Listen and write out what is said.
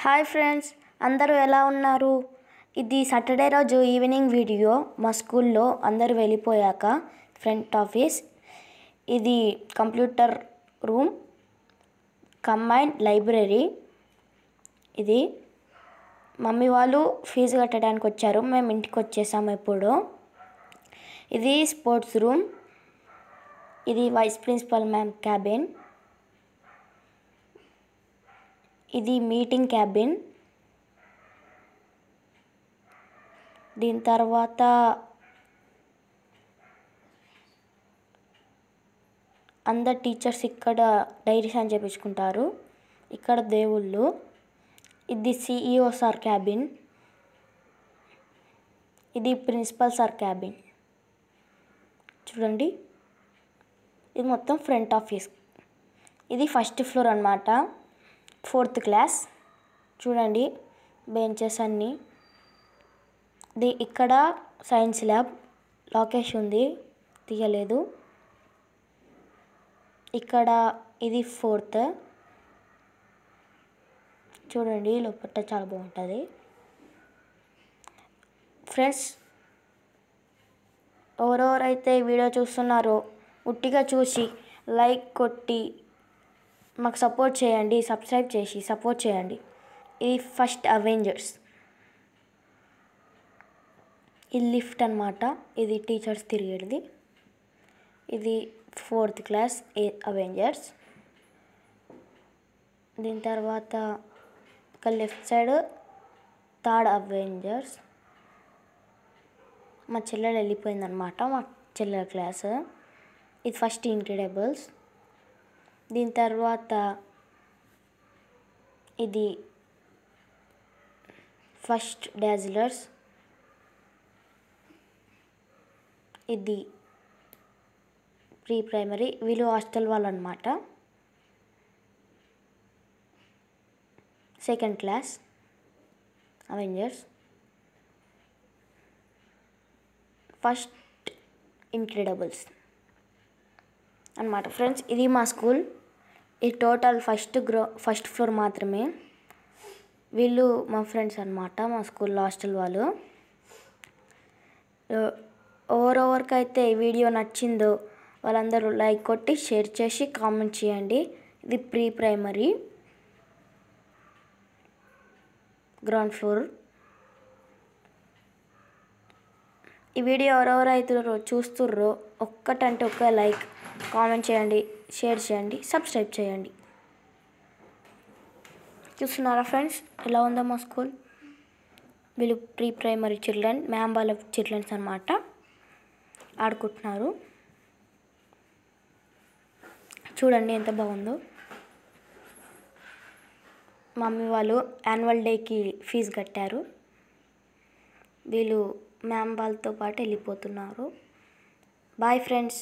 Hi friends, అందరూ ఎలా ఉన్నారు? ఇది సాటర్డే రోజు ఈవినింగ్ వీడియో. మా స్కూల్లో అందరూ వెళ్ళిపోయాక ఫ్రంట్ ఆఫీస్. ఇది కంప్యూటర్ రూమ్, కంబైన్డ్ లైబ్రరీ. ఇది మమ్మీ వాళ్ళు ఫీజు కట్టడానికి వచ్చారు, మేము ఇంటికి వచ్చేసాము ఇప్పుడు. ఇది స్పోర్ట్స్ రూమ్. ఇది వైస్ ప్రిన్సిపల్ మ్యామ్ క్యాబిన్. ఇది మీటింగ్ క్యాబిన్. దీని తర్వాత అందరు టీచర్స్ ఇక్కడ డైరీస్ అని చెప్పించుకుంటారు. ఇక్కడ దేవుళ్ళు. ఇది CEO సార్ క్యాబిన్. ఇది ప్రిన్సిపల్ సార్ క్యాబిన్. చూడండి, ఇది మొత్తం ఫ్రంట్ ఆఫీస్. ఇది ఫస్ట్ ఫ్లోర్ అన్నమాట, 4th క్లాస్. చూడండి బెంచెస్ అన్నీ. ఇక్కడ సైన్స్ ల్యాబ్ లాకేష్ ఉంది, తీయలేదు. ఇక్కడ ఇది 4th. చూడండి లోపల చాలా బాగుంటుంది. ఫ్రెండ్స్, ఎవరెవరైతే వీడియో చూస్తున్నారో ఉట్టిగా చూసి లైక్ కొట్టి మాకు సపోర్ట్ చేయండి, సబ్స్క్రైబ్ చేసి సపోర్ట్ చేయండి. ఇది ఫస్ట్ అవెంజర్స్. ఇది లిఫ్ట్ అన్నమాట, ఇది టీచర్స్ తిరిగేది. ఇది 4th క్లాస్ అవెంజర్స్. దీని తర్వాత ఒక లెఫ్ట్ సైడ్ 3rd అవెంజర్స్. మా చెల్లెలు వెళ్ళిపోయిందనమాట, మా చెల్లెల క్లాస్. ఇది ఫస్ట్ ఇంక్రెడిబుల్స్. దీని తర్వాత ఇది ఫస్ట్ డాజిలర్స్. ఇది ప్రీ ప్రైమరీ, వీళ్ళు హాస్టల్ వాళ్ళు అనమాట. 2nd class Avengers. ఫస్ట్ ఇంక్రెడిబుల్స్ అన్నమాట. ఫ్రెండ్స్, ఇది మా స్కూల్. ఈ టోటల్ ఫస్ట్ ఫ్లోర్ మాత్రమే. వీళ్ళు మా ఫ్రెండ్స్ అన్నమాట, మా స్కూల్లో హాస్టల్ వాళ్ళు. ఎవరెవరికైతే ఈ వీడియో నచ్చిందో వాళ్ళందరూ లైక్ కొట్టి షేర్ చేసి కామెంట్ చేయండి. ఇది ప్రీ ప్రైమరీ గ్రౌండ్ ఫ్లోర్. ఈ వీడియో ఎవరెవరైతే చూస్తుర్రో ఒక్కటంటే ఒక్క లైక్, కామెంట్ చేయండి, షేర్ చేయండి, సబ్స్క్రైబ్ చేయండి. చూస్తున్నారా ఫ్రెండ్స్ ఎలా ఉందో మా స్కూల్? వీళ్ళు ప్రీ ప్రైమరీ చిల్డ్రన్, మ్యామ్ వాళ్ళ చిల్డ్రన్స్ అన్నమాట, ఆడుకుంటున్నారు. చూడండి ఎంత బాగుందో. మమ్మీ వాళ్ళు యాన్యువల్ డేకి ఫీజు కట్టారు. వీళ్ళు మ్యామ్ వాళ్ళతో పాటు వెళ్ళిపోతున్నారు. Bye friends.